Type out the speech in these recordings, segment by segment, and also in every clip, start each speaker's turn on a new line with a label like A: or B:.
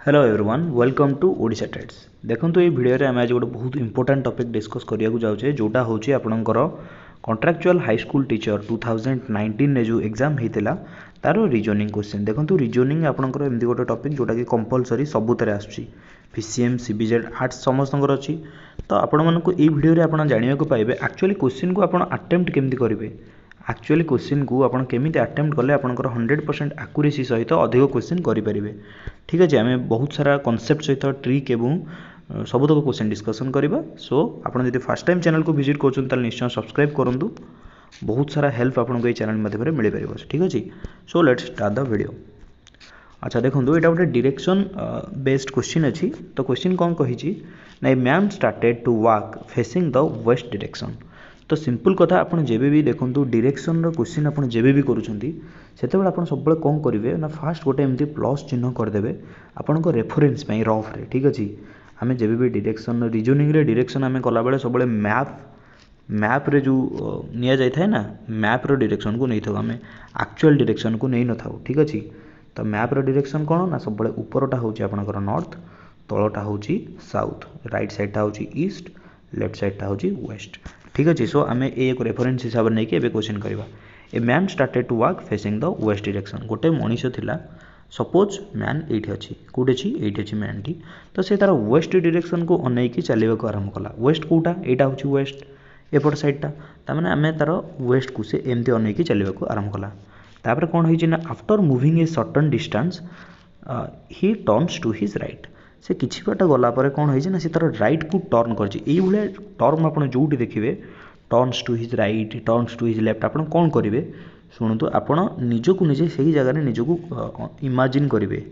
A: Hello everyone welcome to Odisha trades. देखो ये video रे आम आज गोटे बहुत इंपोर्टेंट टॉपिक डिस्कस करिया जाऊे जोटा हूँ आपणकर कॉन्ट्रैक्चुअल हाई स्कूल टीचर 2019 ने जो एग्जाम होता तार रीजनिंग क्वेश्चन। देखो रीजनिंग आपंकर एमती गोटे टॉपिक जोटा कि कंपलसरी सबुत आसूँ पीसीएम सीबीजेड आर्ट्स समस्त अच्छी। तो आपण मानक ये वीडियो आप जानवाक पाइबे एक्चुअली क्वेश्चन को आप अटेम्प्ट केमती करेंगे। एक्चुअली क्वेश्चन को आप केमी अटेम्प्ट कले आपंकर 100% आक्यूरेसी सहित अधिक क्वेश्चन करेंगे। ठीक अच्छे आम बहुत सारा कॉन्सेप्ट सहित ट्रिक एवं सबुतक क्वेश्चन डिस्कसन करवा। सो आप फर्स्ट टाइम चैनल को विजिट कर निश्चय सब्सक्राइब करूँ। बहुत सारा हेल्प आपको ये चैनल मध्यम मिल पार। ठीक अच्छे so let's start the video. अच्छा देखो यहाँ गोटे डायरेक्शन बेस्ड क्वेश्चन अच्छी। तो क्वेश्चन कौन कही ना man started to walk facing the west direction. तो सिंपल कथा आप जब भी देखो डायरेक्शन क्वेश्चन आप जब भी करते आप सब कौन करेंगे ना फास्ट गोटे एमती प्लस चिन्ह करदे आपण रेफरेन्स रफ रे। ठीक अच्छे आम जब भी डायरेक्शन रीजनिंग डायरेक्शन आम कला बेले सब मैप रे जो नि जाए ना मैप डायरेक्शन को नहीं था आम एक्चुअल डायरेक्शन को नहीं न था। ठीक अच्छे तो मैप डायरेक्शन कौन ना सब उपरटा हूँ आपंकर नॉर्थ तलटा हूँ साउथ राइट साइडटा हूँ ईस्ट लेफ्ट साइडटा हूँ वेस्ट। ठीक अच्छे सो आम एक रेफरेन्स हिसाब से नहीं कि क्वेश्चन करवा। A man started to walk facing the west direction. गोटे मनीष थिला सपोज मैन ये अच्छी कौट अच्छी ये अच्छी मैन टी तो से तार वेस्ट डायरेक्शन को अनेक चलने को आरंभ कला। वेस्ट कौटा यहाँ हूँ वेस्ट एपट साइडटा तमें आम तार वेस्ट को से एमती अनेक चलने को आरंभ कला। तापर कौन होइछि ना after moving a certain distance he turns to his right. से किछि बाट गला पर कौन होइछि ना से तार राइट को टर्न करछि। एई भले टर्म आपण जोटी देखिबे turns to his right turns to his left आपण कौन करेंगे शुणु आपण निजक निजे से जगह निजक इमाजिन करेंगे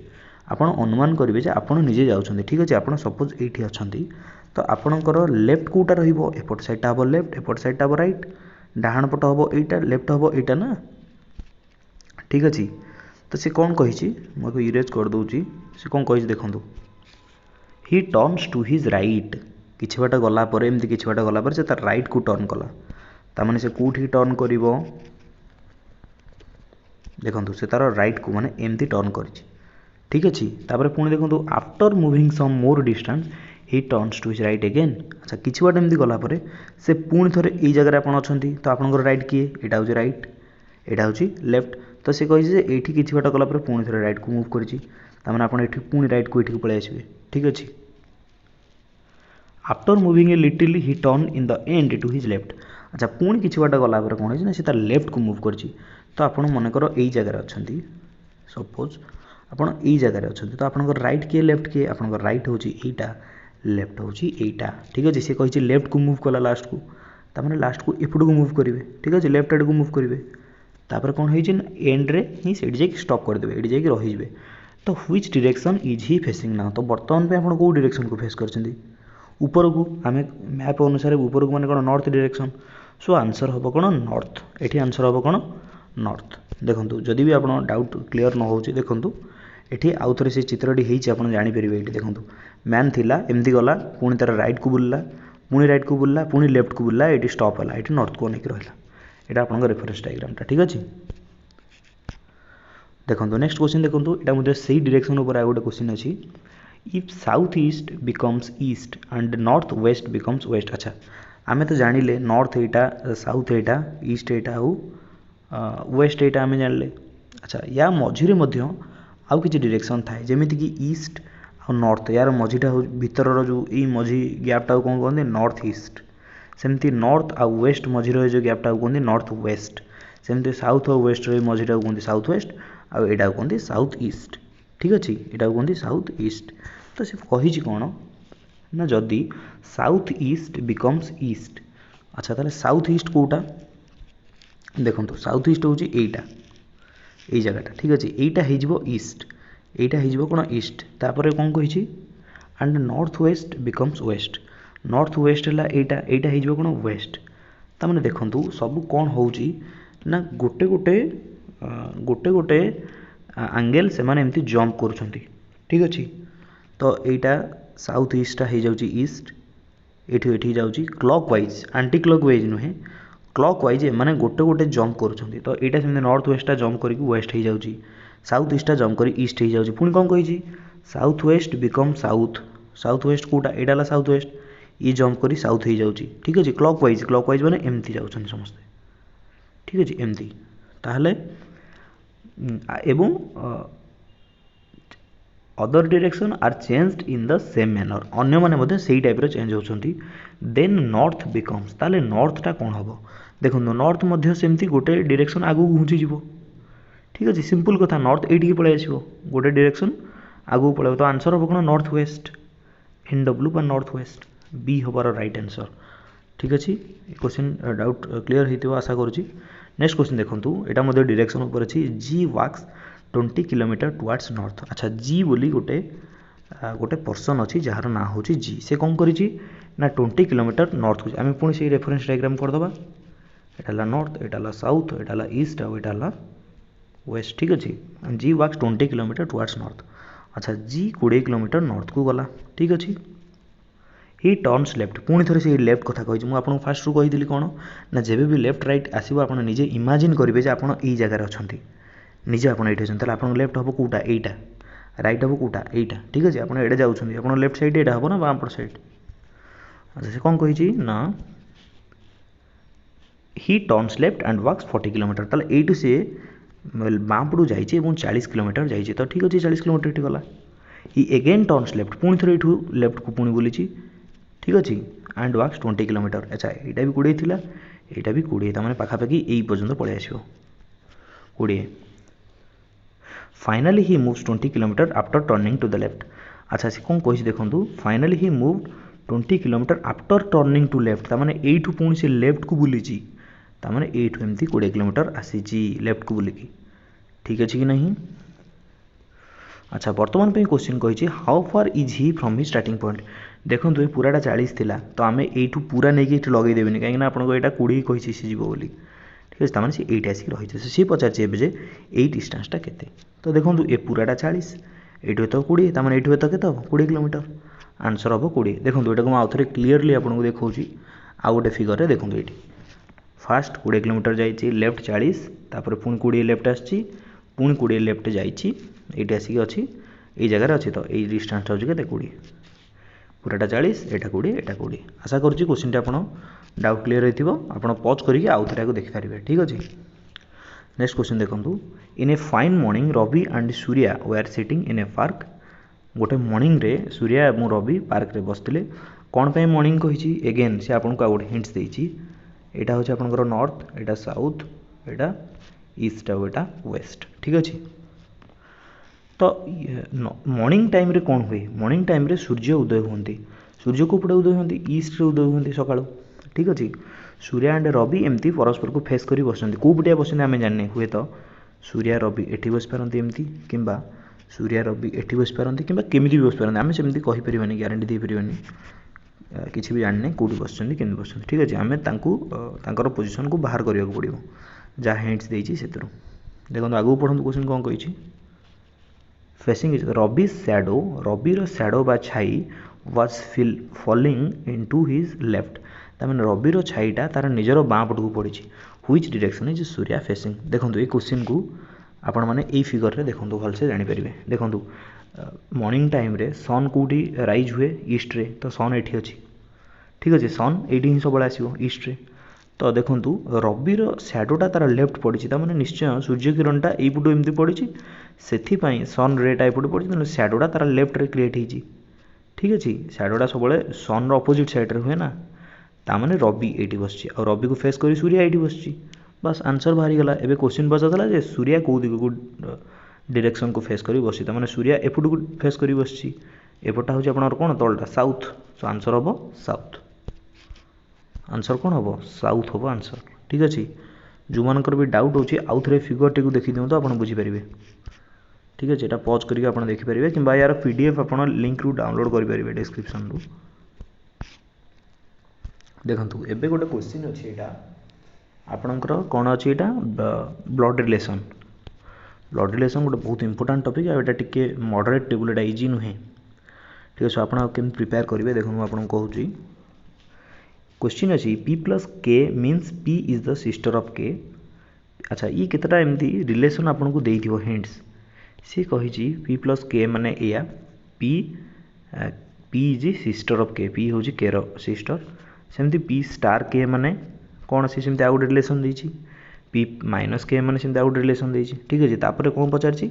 A: आपण अनुमान करेंगे जे आपण निजे जाउछन्ती। ठीक अच्छे आप सपोज ये अच्छा तो आपणकर लेफ्ट कौटा रपट साइडटा हम लेफ्ट एपट साइडटा हम राइट डाहाण पट हम यहाँ लेफ्ट हम यहाँ ना। ठीक अच्छे तो सी कौन कही मुझे इरेज कर दूसरी सी कौन कही देखूँ he turns to his right किछि बाट गला पर एमती किछि बाट गला पर से तार राइट को टर्न कला तामाने से कोठी टर्न करिवो देखंतु से तार राइट को माने एमती टर्न करिछि। ठीक अच्छे तापर पुणी देखंतु after moving some more distance he turns to his right again. अच्छा किछि बाट एमती गला पर से पुणी थोड़े ये जगह आपण अछंती तो आपनकर राइट किए एटा होछि राइट एटा होछि लेफ्ट तो से कहि जे एठी किछि बाट गला पर पुणी थोड़े राइट को मूव करिछि तामाने आपण एठी पुणी राइट को एठी पळे आसीबे। ठीक अच्छे after moving a little he turn in the end to his left. अच्छा पुणी किछि बाट गला पर कौन है ना तार लेफ्ट को मूव कर तो आपण मनकर यही जगह अच्छा सपोज आपड़ यही जगह अच्छा तो आपंकर राइट किए लेफ्ट किए आपंकर राइट हूँ यहाँ लेफ्ट हूँ यहाँ। ठीक अच्छे सी कही लेफ्ट को मूव कला लास्ट को ताने लास्ट को एपट को मूव करेंगे। ठीक अच्छे लेफ्ट आड़ को मूव करेंगे तापर कौन है एंड रे ही से स्टॉप करदे ये जा रही। तो which direction is he facing now. तो बर्तमान पे आप डायरेक्शन को फेस कर ऊपर को आम मैप अनुसार ऊपर को माने कौन नॉर्थ डायरेक्शन। सो आंसर हम कौन नॉर्थ एठी आंसर हम कौन नॉर्थ। देखो जदि भी आप डाउट क्लीयर न हो देखूँ ये आउ थे से चित्रटी होती जापर ये देखूँ मैन थिला एमती गला पुणी तार राइट को बुलला पुणी राइट को बुलला पुणी लेफ्ट को बुलला ये स्टॉप है ये नॉर्थ को अनेक रहा यहाँ आप रेफरेन्स डायग्रामटा। ठीक अच्छे देखो नेक्स्ट क्वेश्चन देखो यहाँ मुझे से डायरेक्शन उपर आ गोटे क्वेश्चन अच्छी if south east becomes east and north west becomes west. अच्छा आम तो जानिले नॉर्थ यहाँ साउथ यहाँ ईस्ट यहाँ हो वेस्ट यहाँ आम जानिले। अच्छा या मझिरे मध्य आउ किछि डायरेक्शन थाए जेमिति कि ईस्ट आ नॉर्थ यार मझीटा हो भीतर जो ई मझी गैपटा कौन कहते नॉर्थ ईस्ट सेमती नॉर्थ आ वेस्ट मझीर जो गैपटा कहते नॉर्थ वेस्ट सेमती साउथ और वेस्ट मझीटा कहते साउथ वेस्ट आ यहाँ कहते साउथ ईस्ट। ठीक अच्छे यहाँ कहते साउथ ईस्ट। तो से कही कौन ना जदि साउथ ईस्ट बिकम्स ईस्ट। अच्छा ताले साउथ ईस्ट कौटा देखो साउथ ईस्ट हूँ यहाँ यही जगहटा। ठीक अच्छे यहाँ हो ईस्ट यहाँ हो कौन ईस्ट तापर कौन कही and north west becomes west north west है यहाँ हो कौन वेस्ट ताने देखूँ सब कौन हो ना गोटे गोटे गोटे गोटे एंगल से माने एमती जंप कर। ठीक अच्छे तो यहाँ साउथ ईस्टा हो जाऊँ ईस्ट ये जाऊँगी clockwise anticlockwise नुहे क्लॉक वाइज माने गोटे गोटे जंप कर। तो यहाँ सेमती नॉर्थ वेस्टा जंप करके वेस्ट हो जाऊँगी साउथ ईस्टा जंप कर ईस्ट हो जाऊँगी पुणी कौन कही south west become south south west कोटा एटा साउथ वेस्ट ये जंप करी साउथ हो जाऊँगी ठीक अच्छे क्लॉक वाइज मैंने एमती जाऊँ समस्ते ठीक अच्छे एमती ताहले एवं other direction are changed in the same manner अन्य माने से टाइप चेंज होती देन नॉर्थ बिकम्स ताले नॉर्थटा कौन हम देखो नॉर्थ सेमती गोटे डायरेक्शन आगू घुंची जीव ठीक अच्छे सिंपल कथा नॉर्थ ये पलि आसो गोटे डायरेक्शन आगू पलैब तो आंसर हम कौन नॉर्थ वेस्ट NW बा नॉर्थ वेस्ट बी हबार राइट आंसर ठीक अच्छे क्वेश्चन डाउट क्लीयर होता आशा करुँची नेक्स्ट क्वेश्चन देखो यहाँ डायरेक्शन उपर अच्छी जी वाक्स 20 किलोमीटर टुवार्ड्स नॉर्थ अच्छा जी बोली गोटे गोटे पर्सन अच्छी जार ना हूँ जी से कौन करी ना 20 किलोमीटर नॉर्थ को आम पुणी से रेफरेंस डायग्राम करदे यहाँ नॉर्थ यहाँ साउथ यहाँ ईस्ट आटा वेस्ट ठीक अच्छे जी वाक्स 20 किलोमीटर टुवार्ड्स नॉर्थ अच्छा जी 20 किलोमीटर नॉर्थ को गला ठीक अच्छे ही टर्न्स लेफ्ट पुणी थे से लेफ्ट कथा कही मुझे फास्ट रू कही कौन ना जब भी लेफ्ट राइट आसो आप निजे इमाजिन करेंगे जे आप जगार अच्छा निजे आप ये आप लेफ्ट हम कौटा यहीटा राइट हम कौटा यहीटा ठीक अच्छे आप एडे जाऊँगी आप लेफ्ट साइड यहाँ हम ना बामपट साइड अच्छा से कौन कही ना ही turns left and wax 40 kilometre ताले यू सी बामपटू जाइए 40 किलोमीटर जाइए तो ठीक अच्छे 40 किलोमीटर ये गला ही एगेन टर्न्स लेफ्ट पुणी थे यू लेफ्ट को पुणी बुली ठीक अच्छे एंड वाक्स 20 किलोमीटर अच्छा यहाँ भी 20 थी यहाँ भी 20 मैंने पाखापाखि यही पर्यटन पलि आसो 20 finally he moves 20 kilometre after turning to the left अच्छा से कौन कही देखो finally he moved 20 kilometre after turning to left ताने यू पुणी से लेफ्ट को बुली ताने यू एमती 20 किलोमीटर आसी लेफ्ट को बुलिकी ठीक अच्छे कि नहीं अच्छा बर्तमान पे क्वेश्चन कही how far is he from he starting point देखो ये पूराटा 40 थिला तो आम यू पूरा नहीं लगेदेवी कहीं आपको यहाँ 20 कही सी जीव बोली ठीक है ताने सी एट आसिक रही है सी पचार जे ये डिस्टेंसटा केते तो देखो ये पूराटा 40 ये तो 20 ताने ये तो के 20 किलोमीटर आंसर हम 20 देखो यहाँ को आउ थे क्लीयरली आपको देखा आउ गोटे फिगर देखो ये फास्ट 20 किलोमीटर जाइए लेफ्ट 40 तापर पुणी 20 लेफ्ट आसी पुणी 20 लेफ्ट जाइए आसिक अच्छी ये जगार अच्छी तो ये डिस्टेंस हो 20 पूराटा 40 एटा 20 एटा 20 आशा करुँची क्वेश्चन आप डाउट क्लीयर होता आप पज करके आउ थे देखिपारे ठीक अच्छे नेक्स्ट क्वेश्चन देखो in a fine morning Ravi and Surya were sitting in a park गोटे मॉर्निंग रे सूर्या और रवि पार्क रे बसते कौन पे मॉर्निंग कही एगेन से आपको आउ गोटे हिंट्स देती यहाँ हूँ आपंकर नॉर्थ यहाँ साउथ यहाँ ईस्ट और यहाँ वेस्ट ठीक अच्छे तो मॉर्निंग टाइम रे कौन हुए मॉर्निंग टाइम रे सूर्य उदय होती सूर्य को उदय होती ईस्ट रे उदय होती सका ठीक अच्छे सूर्या एंड रवि एमती परस्पर को फेस कर बस कौ पटिया बस आम जाने हुए तो सूर्या रवि एटी बस पारती एमती कि सूर्या रवि एटी बस पारती कि केमी भी बस पारती आम सेमती कहीपर ग्यारंटी दे पारे किसी भी जानने कौटी बस केमी बस ठीक अच्छे आम तर पोजिशन को बाहर करने को पड़ो जहाँ हिंट्स देती से देखो आगू पढ़ू क्वेश्चन कौन कही फेसिंग रवि सैडो रविर सैडो बा छाई was falling into his left तार रविर छाईटा तार निजर बाँ पट को पड़ी which direction is Surya facing देखो ये क्वेश्चन को आपण मैंने यही फिगर रे देखो भलसे जानीपर देखो मॉर्निंग टाइम रे सन कौटी राइज हुए ईस्ट रे तो सन ये अच्छी ठीक अच्छे सन ये ही सब आसो ईस्ट रे तो देखो रविर सैडोटा तार लेफ्ट पड़ी मैंने निश्चय सूर्य किरणटा यहीपटू एमती पड़ी से सन रेटा एपटे पड़ी तेनाली सैडोटा तार लेफ्ट रे क्रिएट होती ठीक अच्छे सैडोटा सब सन अपोजिट साइड हुए ना ताने रवि ये बस रवि को फेस कर सूर्या ये बस बस आंसर बाहरी गला एबे क्वेश्चन पचारा जे सूर्या कौ दिग को डायरेक्शन को फेस कर बसी मैंने सूर्या एपट को फेस कर बस एपटा हूँ आप कौन तलटा साउथ सो आंसर हम साउथ आंसर कौन हम साउथ हम आंसर ठीक अच्छे जो मानकर भी डाउट होची आउ थे फिगर टी देखी दिखाँ आप बुझीपारे ठीक अच्छे यहाँ पज करके आप देखिपारे कि यार पीडीएफ आप लिंक रू डाउनलोड करेंगे डिस्क्रिप्शन रू देखो एबे गोटे क्वेश्चन अच्छी यहाँ आपणकर कौन अच्छी यहाँ ब्लड रिलेशन गोटे बहुत इंपोर्टाट टॉपिक आ टे मॉडरेट टेबल इजी नुहे ठीक है आप प्रिपेयर करेंगे देखो मुझे कहूँ क्वेश्चन अच्छी P plus K means P is the sister of के अच्छा ये केतटा एमती रिलेशन आपको देइथिबो हिंट्स सी कही पी प्लस के माने या P P is sister of के, पी हूँ के रो सिस्टर, सेमती पी स्टार के माने कौन सी सेमती आउट रिलेशन देछि, पी माइनस के माने सेमती आउट रिलेशन देछि। ठीक अछि, तापर कोन पचारछि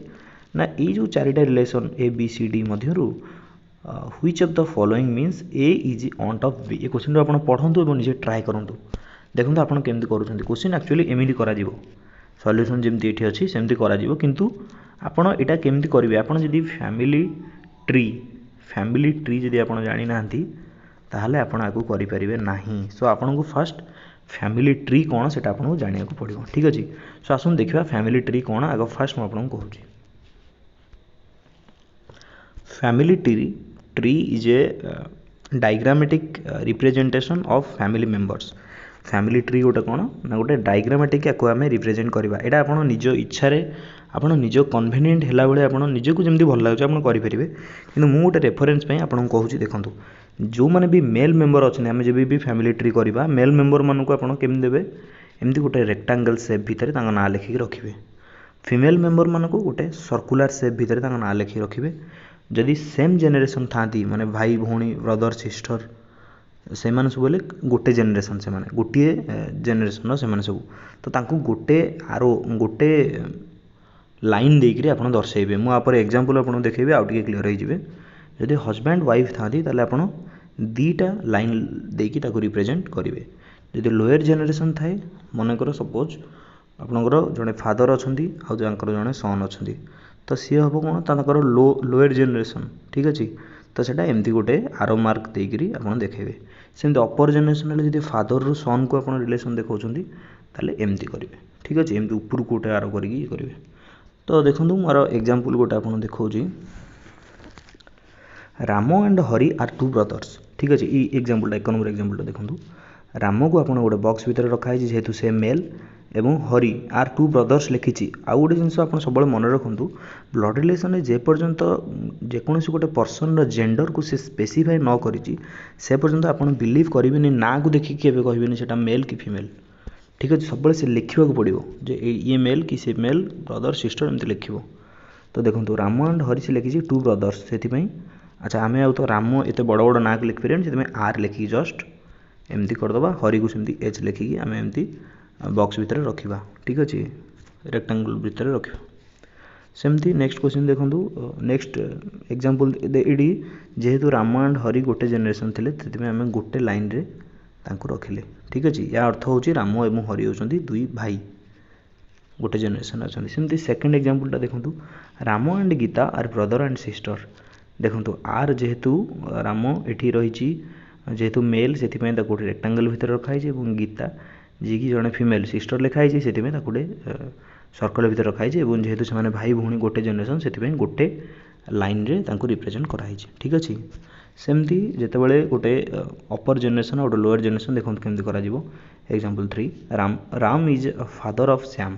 A: ना ए जो चारिटा relation A B C D मध्यरु which of the following means A is aunt of B. ए क्वेश्चन आपण पढंतु एवं निजे ट्राई करंतु, देखंतु आपण केमति करूछंती। क्वेश्चन एक्चुअली एमिति करा जिवो, सॉल्यूशन जेमति एठी अछि सेमति करा जिवो, किंतु आपण एटा केमति करिवे, आपण जदि फैमिली ट्री जदि आपण जानि नांती ताहले आपण आगु करि परिबे नाही। सो आपण को फर्स्ट फैमिली ट्री कोन सेटा आपण को जानिया को पड़िबो। ठीक अछि, सो आसुन देखिबा फैमिली ट्री कोन। आगो फर्स्ट म आपण को कहूची, family tree is a diagrammatic representation of family members. Family tree गोटे कौन ना गोटे डायग्रामेटिक या आम रिप्रेजेंट करवा, यहाँ आप निज इच्छा आप निज कन्वीनियंट है भाई आप निजक जमी भल लगे आप करेंगे। कि मुझे गोटे रेफरेन्स आपको कहूँ, देखो जो मैंने भी मेल मेंबर अच्छे आम जब भी फैमिली ट्री करवा मेल मेंबर मानक आप केमी देवे एमती गोटे रेक्टांगल सेप भितर ना लिखिक रखिए। फीमेल मेंबर मानक गोटे सर्कुलर सेप भितर ना लिखिक रखिए। जदि सेम जेनेरेशन था माने भाई भौणी ब्रदर सिस्टर से माने सब बोले गोटे जेनेरेशन, से माने गोटे जेनेरेशन से माने सब, तो तांको गोटे आरो गोटे लाइन देकरी आपण दर्शाइबे। मु आपर एग्जांपल आपण देखेबे आउ टिके क्लियर होई जिवे। जदि हस्बैंड वाइफ थांती ताले आपण दीटा लाइन देकी ताको रिप्रेजेंट करिवे। जदि लोअर जेनेरेशन थाए मनकर सपोज आपनकर जने फादर अछंती आ जानकर जने सन अछंती, तो सी हम कौन ताकर लोअर जेनेरेशन। ठीक अच्छे, तो सेटा एमती गोटे आरो मार्क देकरी आपन देखेबे। सेमती अपर जेनेरेशन जदि फादर रु सन को आपन रिलेशन देखौछंती ताले एमती करिवे। ठीक अच्छे, एमती ऊपर को गोटे आरो करिकी करिवे। तो देखंतु मोर एग्जांपल गोटे आपन देखौछि, Ram and Hari are two brothers. ठीक अच्छे, ई एग्जांपल एक नंबर एग्जांपल देखंतु। राम को आपन गोटे बॉक्स भीतर रखा है जेहेतु से मेल एवं हरि आर टू ब्रदर्स लिखी। आउ गोटे जिनस आप सब मन रखु, ब्लड रिलेसन जे पर्यंत जेकोसी गोटे पर्सन जेंडर को से स्पेसीफाई न करी से पर्यंत आप बिलीव करेंगे ना को देखिए कहबे से मेल कि फीमेल। ठीक अच्छे, सब से लिखा पड़ो जे ये मेल कि से मेल ब्रदर सिस्टर एमती लिख। तो देखो राम एंड हरि से लिखी टू ब्रदर्स से। अच्छा आम आउ तो राम एत बड़ बड़ ना को लिखिपारे से आर लिखिकी जस्ट एमती करदे, हरि को सेमती एच लिखिकी आम एमती बॉक्स भितर रखा। ठीक अच्छे, रेक्टांगल भितर रखा। सेमती नेक्स्ट क्वेश्चन देखो, नेक्स्ट एग्जांपल ये जेहेतु राम एंड हरि गोटे जेनेरेशन थे से आम गोटे लाइन रे तांको रखिले। ठीक अच्छे, या अर्थ हूँ राम और हरि होती दुई भाई गोटे जेनेरेशन अच्छा। सेमती सेकेंड एग्जांपलटा देखो, Ram and Gita are brother and sister. देखो आर जेहेतु राम एठी रही जेहेतु मेल से गोटे रेक्टांगल भितर रखाई, गीता जी की जड़े फीमेल सिस्टर लिखाई से गोटे सर्कल भितर रखाई, जेहेतु से भाई भौणी गोटे जेनेरेशन से गोटे लाइन रे तांको रिप्रेजेंट कराई। ठीक अच्छे, सेमती जितेबाला गोटे अपर जेनेरेशन और गोटे लोअर जेनेरेशन देखो केमती करा जिवो। Example 3, Ram is father of Shyam.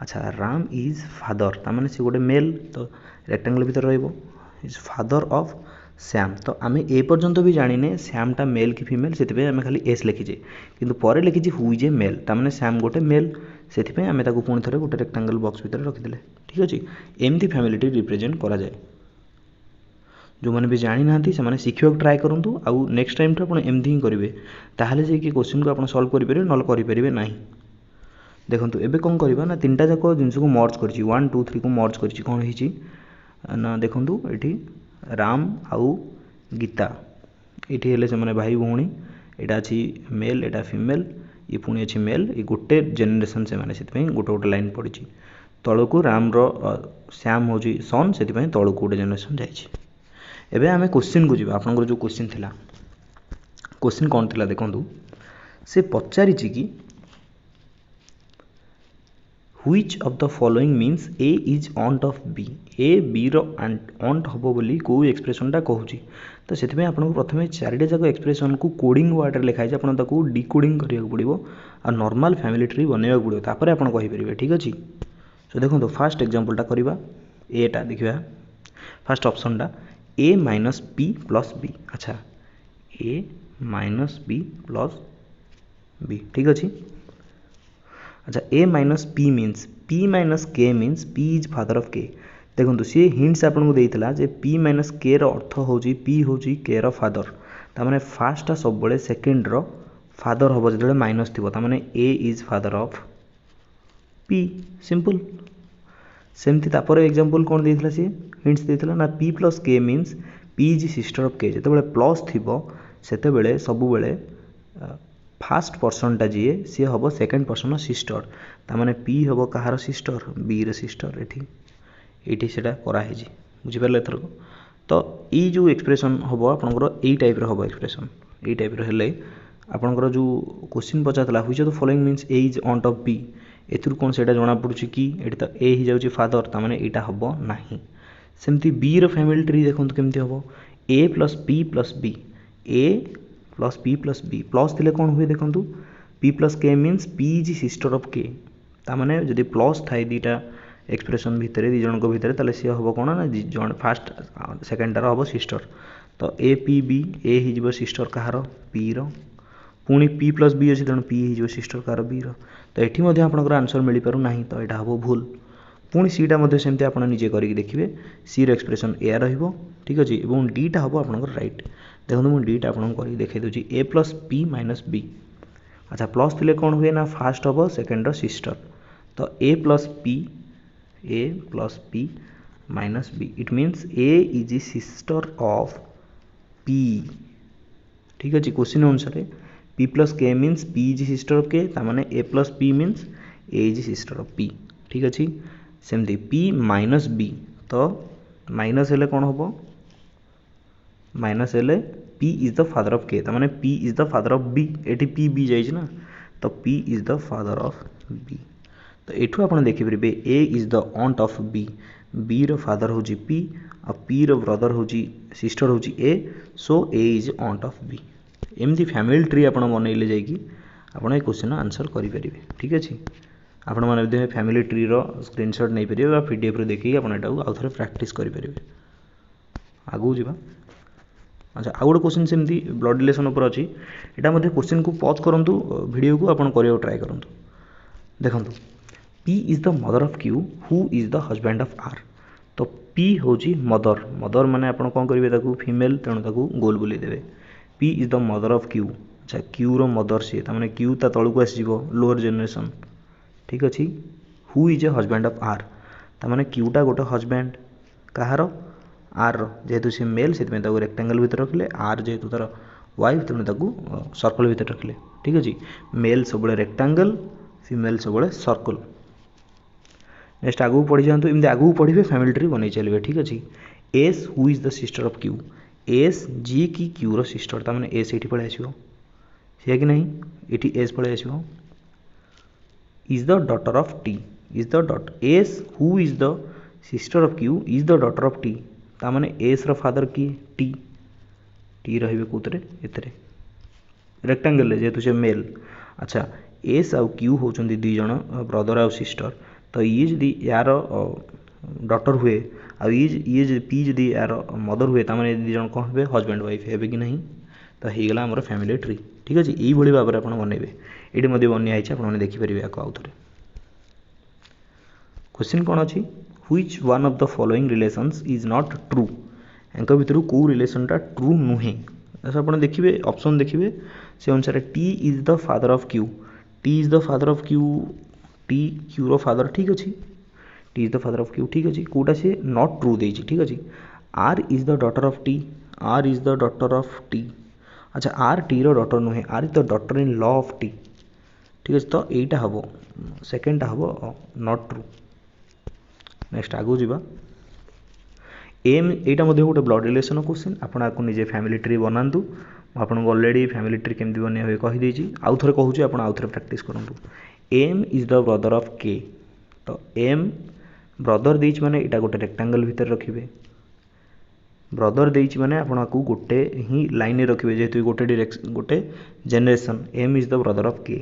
A: अच्छा राम इज फादर तार से गोटे मेल, तो रेक्टांगल भितर रहिबो इज फादर ऑफ श्याम। तो आम ए पर्यंत भी जाने श्यामटा मेल कि फीमेल से आम खाली एस लिखीजे, किंतु पर लिखी हु इज ए मेल तार श्याम गोटे मेल से आम पुणी थे गोटे रेक्टांगल बॉक्स भितर रखिदे। ठीक अच्छे, एमती फैमिली ट्री रिप्रेजेंट करा जाए। जो मैंने भी जानी ना से शिखा ट्राए करूँ, आउ नेक्स्ट टाइम तो एमती ही करेंगे, ताहले जे क्वेश्चन को आप सल्व करेंगे ना करेंगे ना। देखो एबे कौन करवा ना तीनटा जाक जिनस को मर्ज कर 1 2 3 को मर्ज कर कौन ना देखो ये राम आउ गीता ये से मैंने भाई भौणी, यहाँ अच्छी मेल एटा फीमेल ये पुणी अच्छी मेल ये गोटे जेनेरेशन से मैंने गोटे गोटे लाइन पड़ी तल को राम श्याम हूँ सन से तल को गोटे जेनेरेशन जाए। आम क्वेश्चन को जीवा आपन जो क्वेश्चन थिला क्वेश्चन कौन थिला देखो से पचारि कि which of the following means A is aunt of B. A B रो ऑन्ट हम बोली कौ एक्सप्रेशनटा कहूँ, तो से आपको प्रथम चारिटा जाक एक्सप्रेशन को कोडिंग वार्ड में लिखाई आपको डिकोडिंग करा पड़ो आ नॉर्मल फैमिली ट्री बनवाक पड़ो तापर आप कहींपर। ठीक अच्छे, सो देखो फास्ट एग्जांपलटा करवा एटा देखा फास्ट ऑप्शनटा A minus P plus B. अच्छा A minus B plus B. ठीक अच्छे, अच्छा A minus P means P minus K means P is father of K. देखो सी हिंट्स आपको देता जे पी माइनस के अर्थ हूँ पी हूँ के फादर तार फास्टा सब सेकेंड फादर हम जो माइनस थी तार A is father of P simple सेमती तापर एग्जांपल कौन देता सी हिंट्स देता ना P plus K means P is sister of K जो प्लस थी से सब फास्ट पर्सनटा जी सी हम सेकेंड पर्सन सिस्टर तार पी हम कहार सिस्टर बी रिस्टर ये से कराई बुझीपारे एथरक तो ये जो एक्सप्रेशन हम आपंकर यही टाइप हम एक्सप्रेशन यही टाइप हेल्ले आपंकर जो क्वेश्चन पचारा which of the following means A is aunt of B एथुर कौन से जना पड़ी कि ये तो ए ही जाऊँगी फादर तार यहाँ हम ना सेमती बी फैमिली ट्री देखो केमती हम A plus P plus B A plus P plus B plus थे कौन हुए देखो P plus K means P is sister of K ताने जदि प्लस थाए दीटा एक्सप्रेशन भितर दी जन भितर ताले सी हम कौन ना जन फास्ट सेकेंडार हम सिस्टर तो ए पी बी ए हो सिस्टर कहार पी पुणी पी प्लस बी अच्छी तेणु पी हो सिस्टर कहार बी तो ये आपंकर आंसर मिल पार ना तो यहाँ हम भूल पुणी सीटा सेमती आप निजे करके देखिए सी एक्सप्रेशन ए ठीक अच्छे और डीटा हम आपंकर राइट देखो मुझे डीटा आपको कर देखा दूसरी A plus P minus B अच्छा प्लस थे कौन हुए ना फास्ट हम सेकेंड सिस्टर तो A plus P minus B it means A is sister of P ठीक अच्छे क्वेश्चन अनुसार P plus K means P is sister of K तार A plus P means A is sister of P ठीक अच्छे सेमती P minus B तो minus हेले कौन हम माइनस हेले P is the father of K तार P is the father of B ये पी बी जाइए ना तो P is the father of B तो यू आप देखिपारे A is the aunt of B B रो फादर हूँ पी आ पी रो ब्रदर हूँ सिस्टर हूँ A so A is aunt of B एमती फैमिली ट्री आप बनइले जाकि आप क्वेश्चन आंसर करेंगे ठीक अच्छे आपण मैंने फैमिली ट्री रो स्क्रीनशॉट नहीं पारे पीडीएफ रे देखिए आप आउ थे प्रैक्टिस करेंगे आगू जावा अच्छा आउ गोटे क्वेश्चन सेमती ब्लड रिलेशन उपर अच्छी यहाँ क्वेश्चन को पॉज करूँ वीडियो को आप ट्राए करूँ देखो P is the mother of Q who is the husband of R तो P हूँ मदर मदर माने आप कौन करेंगे फीमेल तेणु गोल बुले देवे P is the mother of Q अच्छा Q रो मदर सी तार Q ता तलू आसो लोअर जेनेरेशन ठीक अच्छे who is a husband of R तार Qटा गोटे हजबैंड कहार R जेहेतु सी मेल से रेक्टांगल भितर रखिले R जेहेतु तार वाइफ तेणु सर्कल भितर रखिले ठीक अच्छे मेल सब रेक्टांगल फीमेल सब सर्कल नेक्स्ट आगू पढ़ी जातु एमती आगू पढ़े फैमिली ट्री बन चलिए ठीक अच्छे S who is the sister of Q S G की क्यू रो सिस्टर तार एस ये पलि आसो सी कि नहीं ये एस पलि आसो is the daughter of T is the daughter S who is the sister of Q is the daughter of T तार एस रो फादर किए टी रे कौन एते रेक्टांगल जेहेतु से मेल अच्छा एस आउ क्यू होती दुई जन ब्रदर आउ सिस्टर तो ये जदि यार डॉटर हुए ये पी जदि यार मदर हुए तार दी जन कौन हे हजबैंड वाइफ हे कि नहीं तो होगा आमर फैमिली ट्री ठीक अच्छे यही भाव में आप बनइबे ये बनाई आपने देखिपारे आउ थे क्वेश्चन कौन अच्छी which one of the following relations is not true एंक भितर कौ रिलेशनटा ट्रू नुहे आप देखिए ऑप्शन देखिए से अनुसार T is the father of Q T is the father of Q T Q रो फादर ठीक अच्छे T is the father of Q ठीक अच्छे कौटा से नॉट ट्रू दे ठीक अच्छे R is the daughter of T R is the daughter of T अच्छा आर टी रो डॉटर नुहे R is the daughter in law of T ठीक अच्छे तो यहीटा हम सेकेंडटा हम नॉट ट्रू नेक्स्ट आगू जावा एम यहाँ गोटे ब्लड रिलेशन क्वेश्चन आपको निजे फैमिली ट्री बनातु आपको ऑलरेडी फैमिली ट्री केमती बन कहीदे आउ थे कहूँ आप आउ थे प्रैक्टिस करूँ M is the brother of K तो एम ब्रदर देच माने इटा गोटे रेक्टांगल भितर रखिए ब्रदर देच माने आपको गोटे ही लाइन रखिए जेहेतु गोटे generation M is the brother of K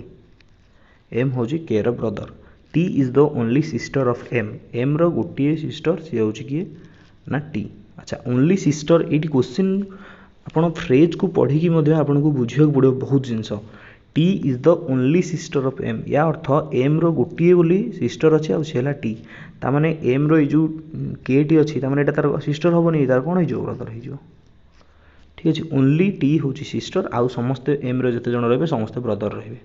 A: M हूँ के रो brother T is the only sister of M रो गोटे सिस्टर सी हूँ किए ना टी अच्छा ओनली सिस्टर ये क्वेश्चन आप फ्रेज को पढ़ी आपको बुझे पड़ो बहुत जिनस T is the only sister of M या अर्थ एम रो गोटे बोली सिस्टर अच्छे आउ सी टी ताने एम रो जो के टी अच्छी तार तार सिस्टर हेनी तार कौन हो ब्रदर हो ठीक अच्छे ओनली टी हूँ सिस्टर आउ समस्ते एम रो जिते जन रे समस्ते ब्रदर रे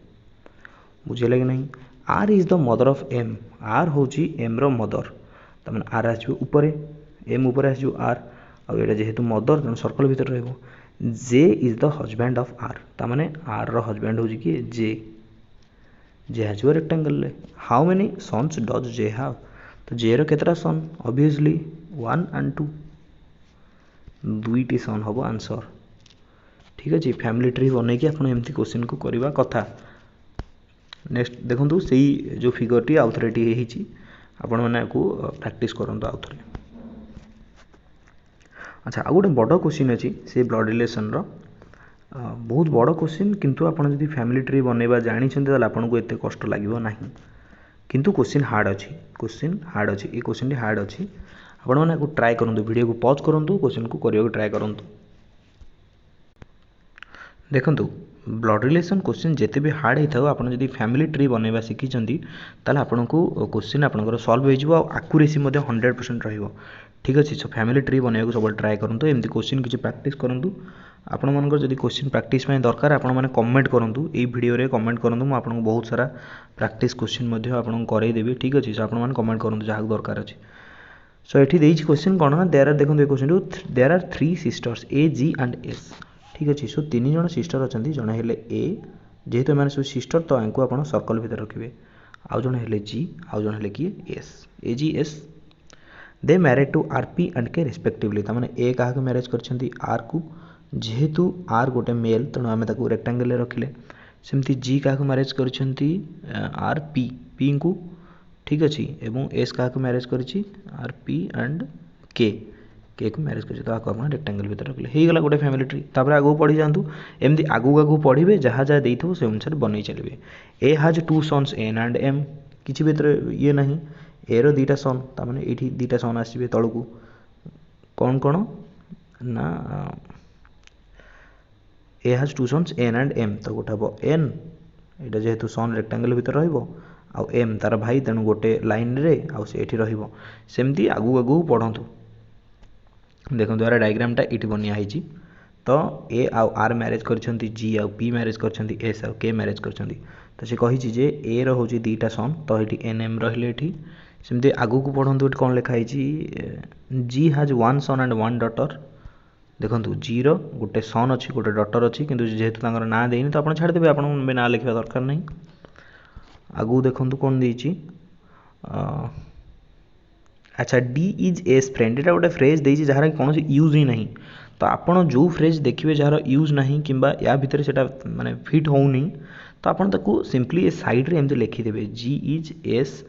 A: बुझेगा कि नहीं R is the mother of M R हूँ एम रो मदर तार आर आसपर एम उपर आस आर आउ जेहेतु मदर तेणु सर्कल भितर रही J is the husband of R ताने आर रो हजबैंड हूँ कि जे आसो rectangle how many sons does J have तो J row केतरा sun obviously 1 and 2 दुईटी सन हम आंसर ठीक अच्छे फैमिली ट्री बनई कि आपड़ एमती क्वेश्चन को करवा कथा नेक्स्ट देखो से जो फिगर टी आउ थे आपण मैंने प्रैक्टिस करूँ आउ थे अच्छा आ गोटे बड़ क्वेश्चन अच्छी से ब्लड रिलेशन बहुत बड़ क्वेश्चन किंतु आपड़ जब फैमिली ट्री बनवा जानते आपन को एत कष्ट लगे ना किंतु क्वेश्चन हार्ड अच्छी ये क्वेश्चन हार्ड अच्छी आपण मैंने ट्राए करूँ वीडियो को पॉज करूँ क्वेश्चन को करने ट्राए करूँ देखो ब्लड रिलेशन क्वेश्चन जिते भी हार्ड होता है आपड़ जब फैमिली ट्री बनवा शिखी ताल आपन को क्वेश्चन आपंकर सल्व हो आकुरेसी 100% रही ठीक अच्छे सो फैमिली ट्री बनवाक सब ट्राए करूँ एमती क्वेश्चन किसी प्रैक्टिस करूँ आपण मानकर जब क्वेश्चन प्रैक्टिस दरकार आपण मैंने कमेंट करूँ ये वीडियो कमेंट करूँ मुझे आपको बहुत सारा प्रैक्टिस क्वेश्चन आपको करदेवी ठीक अच्छे सो आप कमेंट करूँ जहाँ दरकार अच्छे सो ये क्वेश्चन कौन ना देर आर देखो question there are 3 sisters A G and S ठीक अच्छे सो 3 जन सिस्टर अच्छा जड़े हेले ए जेहेतु मैंने सब सिस्टर तो आपको आप सर्कल भितर रखिए आउ जड़े हेले जी आउ जड़े हेले किए S A G S they married to R P and K respectively ताने ए क्या मैरेज कर आर को जेहेतु आर गोटे मेल तेणु आम रेक्टांगल रखिले सेमती जी क्या मैरेज कर आर पी पी को ठीक अच्छे एवं एस क्या मैरेज कर आर पी एंड के को मैरेज कर रेक्टांगल भितर रखिले हो गला गोटे फैमिली ट्री तापर आगू पढ़ी जातु एमती आगू आगू पढ़े जहाँ जहाँ देते से अनुसार बनई चलिए ए हाज 2 सन्स एन एंड एम किसी भीतर ये ना ए रो 2टा सन ताने ये 2टा सन आसवे तल को कौन कौन ना ए हाज 2 सन्स एन एंड एम तो गोटे हम एन यहाँ जेहेतु सन रेक्टांगल भितर रही आउ एम तार भाई तेणु गोटे लाइन रे आउ से सेमती आगू आगू पढ़तु देखो यार डायग्रामटा ये बनिया तो ए आउ आर मैरेज कर जी आउ पी मैरेज कर एस आउ के मैरेज कर तो सी कही जे ए रोच 2टा सन तो ये एन एम रही सेमती आगू को पढ़तु कौन लिखाई जी हाज 1 सन एंड 1 डटर देखो जी रो गोटे सन अच्छी गोटे डटर अच्छी किंतु जेहेतु ना देनी तो आप छाड़देवे आप ना लिखा दरकार नहीं आगू देखो कौन देती अच्छा डी इज एस फ्रेंड यहाँ गोटे फ्रेज देती जहाँ कौन यूज ही नहीं तो आपड़ जो फ्रेज देखिए जार यूज नहीं कि या भितर से माने फिट होनी तो आपको सिंपली ए साइड रे एमती लिखिदेवे जी इज एस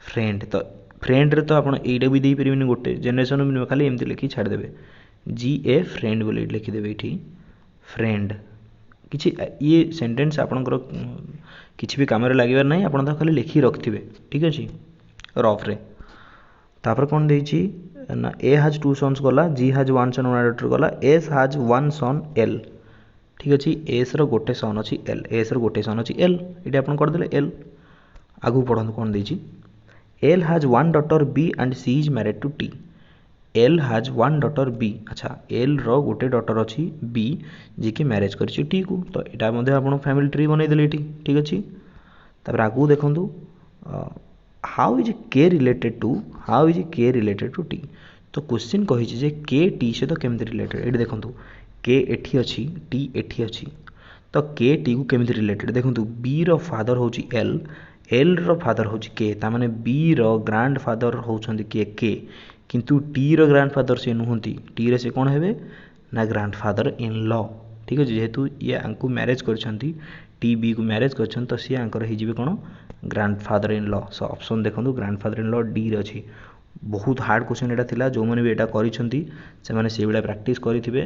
A: फ्रेंड तो फ्रेंड रे तो आप यहीटा भी देपारे गोटे जेनेरेशन मिल खाली एमती लिखी छाड़देवे जी ए फ्रेंड बोले लिखिदेवे ये फ्रेंड किसी ये सेंटेंस आपंकर किसी भी कम लगे ना आप खाली लिखी रखिए ठीक अच्छे रफ्रे तापर कौन देती ना ए हाज 2 सन्स गला जी हाज 1 सन 1 डटर गला एस हाज 1 सन एल ठीक अच्छे एस रो गोटे सन अच्छी एल एस रो गोटे सन अच्छी एल ये आप करदे एल आगू पढ़ू कौन देती L has 1 daughter B and C is married to T L has 1 daughter B अच्छा एल रो गोटे डटर अच्छी बी जी की मैरेज कर टी को तो यहाँ आप फैमिली ट्री बनईदे ठीक अच्छे तापर आगू देखूँ हाउ इज के रिलेटेड टू टी तो क्वेश्चन कही के टी सहित केमी रिलेटेड ये देखो के एठी अच्छी टी एठी अच्छी तो के टी को केमी रिलेटेड देखो बी रो फादर हूँ एल एल रो फादर हूँ के ताने बी रो ग्रांड फादर होउछंती के किंतु टी रो ग्रांड फादर से नुहंती टी रे से कौन हेबे ना ग्रांड फादर इन लॉ ठीक है जेहेतु ये आंकु मैरेज करछंती टी बी को मैरेज करछन तो सी आंकर हिजिबे कौन grandfather in law so option देखो grandfather in law D रे अच्छी बहुत हार्ड क्वेश्चन यहाँ था जो मैंने भी यहाँ करिसेंती से माने से भाया प्रैक्टिस करेंगे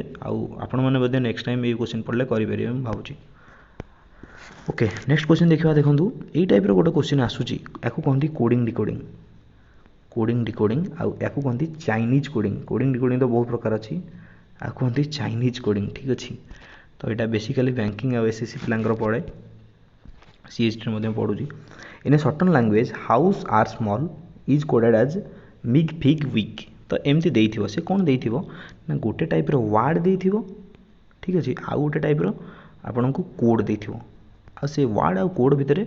A: आपण मैंने बोधे नेक्स्ट टाइम ये क्वेश्चन पढ़ले करेंगे मैं भावुँ ओके नेक्स्ट क्वेश्चन देखा देखो यही टाइप गोटे क्वेश्चन आसूची या कहती कोडिंग डिकोडिंग आउ या कहती चाइनीज कोडिंग डिकोडिंग तो बहुत प्रकार अच्छी या कहती चाइनीज कोडिंग ठीक अच्छे तो यहाँ बेसिकली बैंकिंग आउ एसएससी पिलांकर पड़े CHT पढ़ुची in a certain language house are small is coded as mig fig wig तो एमती देइथिबो से कौन देइथिबो ना गोटे टाइप रो वार्ड देइथिबो ठीक अच्छे आउ गोटे टाइप रो आपन को कोड देइथिबो आ से वार्ड आ कोड भितर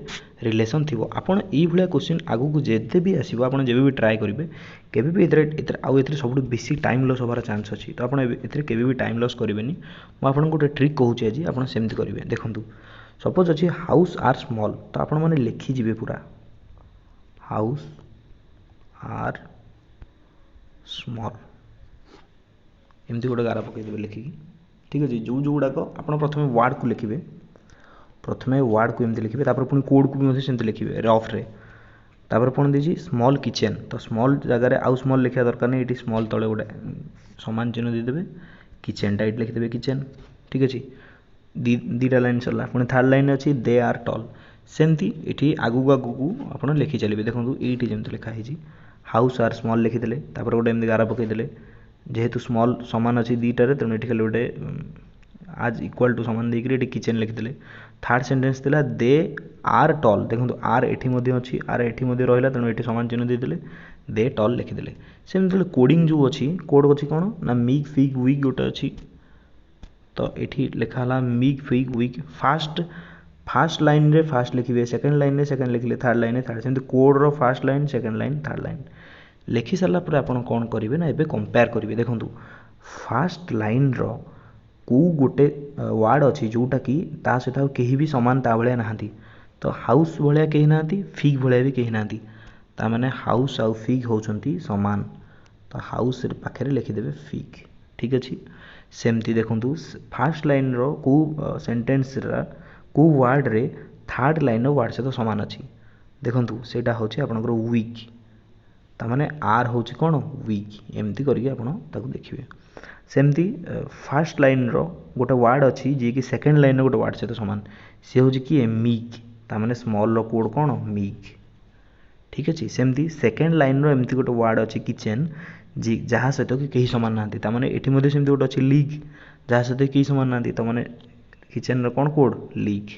A: रिलेशन थिबो आपन ई भलिया क्वेश्चन आगु को जेते भी आसीबो आपन जेबे भी ट्राई करिवे केबे भी एतरे आउ एतरे सबटु बेसी टाइम लॉस होबार चांस अछि तो आपन एतरे केबे भी टाइम लॉस करिवेनी म आपन गोटे ट्रिक कहूची आज आपन सेमति करिवे देखंतु सपोज अछि हाउस आर स्मॉल तो आपन माने लिखि जिवे पूरा हाउस आर स्मॉल एमती गोटे गारा पकई देबे लिखिकी ठीक अछि जो जो गुडाक आपन प्रथमे वर्ड को लिखिबे प्रथमे वर्ड को एमती लिखिबे तापर पुनी कोड को भी मते सेमती लिखिबे रफ रे तापर पुनी देजी स्मॉल किचन तो स्मॉल जगह रे आउ स्मॉल लिखिया दरकार नै एटी स्मॉल तळे गोटे समान चिन्ह दे देबे किचन टाइट लिखि देबे किचन ठीक अछि दीटा लाइन सरला पुनी थर्ड लाइन अछि दे आर टॉल सेमती एठी आगु आपन लिखि चलिबे देखंतु एटी जेमती लिखा हिजी हाउस आर स्मॉल लिखि देले तापर गोटे एमती गारा पकई देले जेहेतु स्मॉल समान अछि दीटा रे तेनु एठी खाली गोटे आज इक्वल टू समान देकरी एटी किचन लिखि देले थर्ड सेंटेंस थिला दे आर टॉल देखंतु आर एठी मध्ये अछि आर एठी मध्ये रहिला तेनु एठी समान चिन्ह दे देले दे टॉल लिखि देले सेमती कोडिंग जो अछि कोड अछि कोन ना मिग फिग विग गोटे अछि तो एठी लिखा हला mig fig wig first line रे फर्स्ट लिखिबे सेकंड लाइन रे सेकंड लिखले थर्ड लाइन रे थर्ड सेमती कोड रो first line second line third line लिखि सरला पर आपण कोन करिवे ना एबे कंपेयर करिवे देखंतु फर्स्ट लाइन रो को गोटे वर्ड अछि जोटा कि ता सहित केही भी समान ता भलिया नाहंती तो हाउस भलिया केही नाहंती फिग भलिया भी केही नाहंती ता माने हाउस आ फिग होचंती समान तो हाउस रे पाखरे लिखि देबे फिग ठीक अछि सेमती देखंतु फर्स्ट लाइन रो को सेंटेंस रा को वर्ड रे थर्ड लाइन रो वर्ड से तो समान अछि देखंतु सेटा होछि आपनकर वीक ता माने आर होछि कोन वीक एमती करके आपण ताकू देखिबे सेमती फर्स्ट लाइन रो गोटे वर्ड अछि जे कि सेकंड लाइन रो गोटे वर्ड से तो समान से होछि कि मिग ता माने स्मॉल रो कोड कोन मिग ठीक अछि सेमती सेकंड लाइन रो एमती गोटे वर्ड अछि किचन जी जहा सहित कि केही समान नांती ता माने एठी मध्ये सेमती गोटे अछि लीग जहा सहित केही समान नांती ता माने किचन रो कोन कोड लीग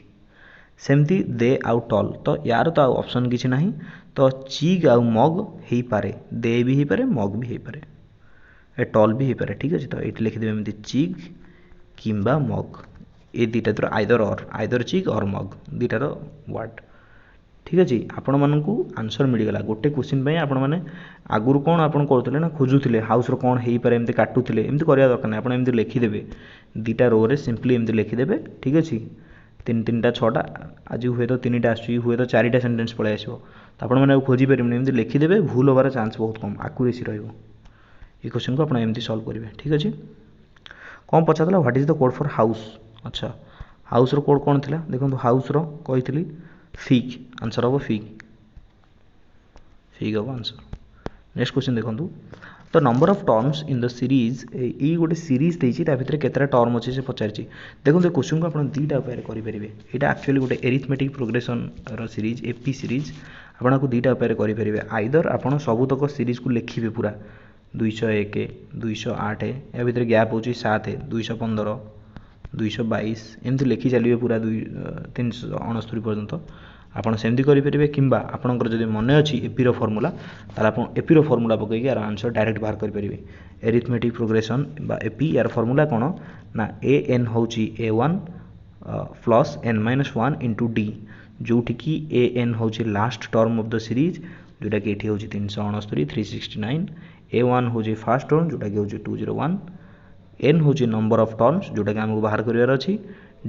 A: सेमती दे आउट टॉल तो यार तो ऑप्शन किछि नाही तो चिग आ मग हेई पारे दे भी हेई पारे मग भी हेई पारे ए टॉल भी हेई पारे ठीक अछि तो एठी लिखि देबे एमती चिग किंबा मग ए दीटा तो आइदर चिग और मग दीटा रो वर्ड ठीक अछि आपण मानकू आंसर मिल गला गोटे क्वेश्चन पय आपण माने आगुर कोन आपण करथले ना खोजुथले हाउस रो कोन हेई पारे एमती काटुथले एमती करिया दरकार नै आपण एमती लिखि देबे दीटा रो रे सिंपली एमती लिखि देबे ठीक अछि तीनटा छटा आज हुए तो तीनटा आसु हुए तो चारिटा सेंटेंस पळे आसीबो तो आपण माने खोजी परिबे एमती लिखि देबे भूल होबार चांस बहुत कम एक्यूरेसी रहइबो ए क्वेश्चन को आपण एमती सॉल्व करिवे ठीक अछि कोन पछातला what is the code for house अच्छा हाउस रो कोड कोन थिला देखंतु हाउस रो कहितली फिग आंसर होबो फिग होबो आंसर नेक्स्ट क्वेश्चन देखंतु तो number of terms in the series ए गोटे सीरीज देछि ता भितर केतरा टर्म अछि से पचारछि देखंतु क्वेश्चन को आपण दीटा उपाय करि परिबे एटा एक्चुअली गोटे एरिथमेटिक प्रोग्रेशन रो सीरीज एपी सीरीज आपण को दीटा उपाय करि परिबे आइदर आपण सब तक सीरीज को लिखिबे पूरा 201 208 या भितर गैप होछि 7 215 222 एमति लिखि चलिबे पूरा 369 पर्यंत आपण सेमति करि परिबे किंबा आपनकर जदि मने अछि एपी रो फार्मूला ताला आपण एपी रो फार्मूला पकई के आंसर डायरेक्ट बाहर करि परिबे एरिथमेटिक प्रोग्रेशन बा एपी यार फार्मूला कोन ना an होछि a1 plus n-1 into d जोठी कि an होछि last term of the series जोटा कि एठी होछि 369 369 a1 होछि फर्स्ट टर्म जोटा कि होछि 201 n होछि नंबर ऑफ टर्म्स जोटा कि हमको बाहर करिवार अछि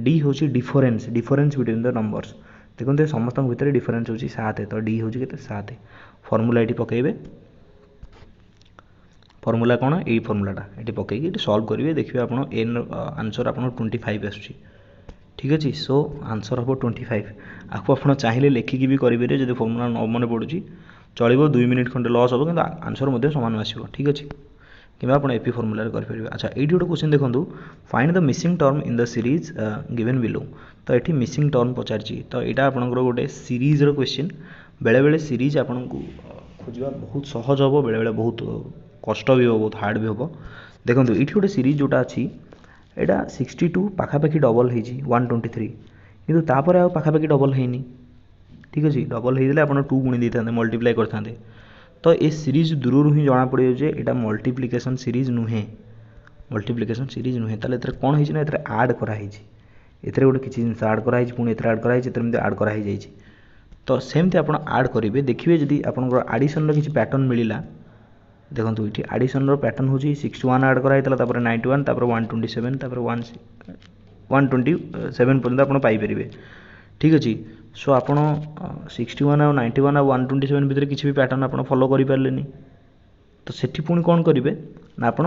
A: d होछि डिफरेंस बिटवीन द नंबर्स देखते समस्त भितर डिफरेंस होछि 7 तो d होछि केते 7 फार्मूला एठी पकेइबे फार्मूला कोन ए फार्मूलाटा एठी पकेइ के सॉल्व करिवे देखिबे आपण n आंसर आपण 25 आछी ठीक अछि सो आंसर हो 25 आको आपण चाहिले लेखि की भी करिवे रे जदि फार्मूला न मने पडुची चलिबो 2 मिनिट खंडे लॉस हो किंतु आंसर मध्ये समान आसीबो ठीक अछि किबा आपण एपी फार्मूला रे कर परिबे अच्छा एठी गोटे क्वेश्चन देखंतु find the missing term in the series given below तो एठी मिसिंग टर्म पचारची तो एटा आपनकर गोटे सीरीज रो क्वेश्चन बेले बेले सीरीज आपन को खोजिबा बहुत सहज होबो बेले बेले बहुत कष्ट भी होबो बहुत हार्ड भी होबो देखंतु एठी गोटे सीरीज जोटा अछि एटा 62 पाखा पाखी डबल हेजी 123 किंतु तापर आ पाखा पाखी डबल हेनी ठीक अच्छे डबल होते आप 2 गुणी देते मल्टीप्लाई करते तो ये सीरीज दूर ही जना पड़े यहाँ मल्टीप्लिकेशन सीरीज नुहे मल्टीप्लिकेशन सीरीज नुहे ताले कौन होना ये आड कराई एथे गोटे किसी जिन आड कराई पुणी एथे आड कराई आड कराई जाइए तो सेमती आप आड करेंगे देखिए जदि आपंकर आडिशन किसी पैटर्न मिलला देखो ये आडिशन पैटर्न हूँ 61 आड कराई 91 127 127 पर्यंत आप पाइपर ठीक अच्छे सो आप 61 आ 91 आ 127 भितर किसी भी पैटर्न आप फॉलो करें तो सेठी पुणी कौन करेंगे ना आप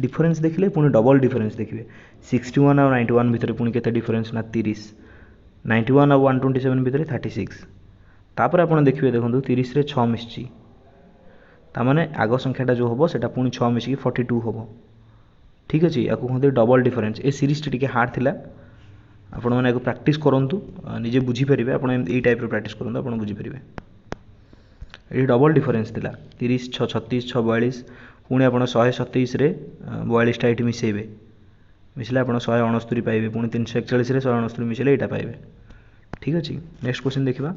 A: डिफरेंस देखिले पुणी डबल डिफरेंस देखिए 61 आ 91 भितर पुणी केते डिफरेंस ना 30 91 आ 127 भितर 36 तापर आप देखिए देखो 30 रे 6 मिसी तामाने आग संख्याटा जो हम सेटा पुणी 6 मिसिकी 42 हम ठीक अच्छे या कहते डबल डिफरेंस ए सीरीज टी हार्ड थिला आपण मैंने प्रैक्टिस करूँ निजे बुझीपारे आप टाइप प्रैक्टिस करूँ आप बुझीपारे ये डबल डिफरेंस थिला 30 6 36 6 42 पुणी आप 127 रे 42टा ये मिसेबे मिसले आप 169 पाइबे पुणी 341 रे 169 मिसले यहाँ पाइबे ठीक अच्छे नेक्स्ट क्वेश्चन देखा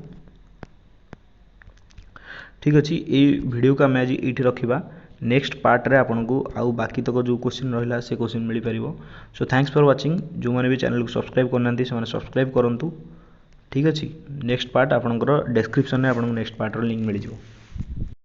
A: ठीक अच्छे ये वीडियो को आम आज ये रखा नेक्स्ट पार्ट रे आपन को आउ बाकी तक जो क्वेश्चन रहा से क्वेश्चन मिल पार सो थैंक्स फॉर वाचिंग जो मैंने भी चैनल को सब्सक्राइब करना से सब्सक्राइब करूँ ठीक अच्छे नेक्स्ट पार्ट आपंकर डिस्क्रिप्शन में आपको नेक्स्ट पार्टर लिंक मिल जाए।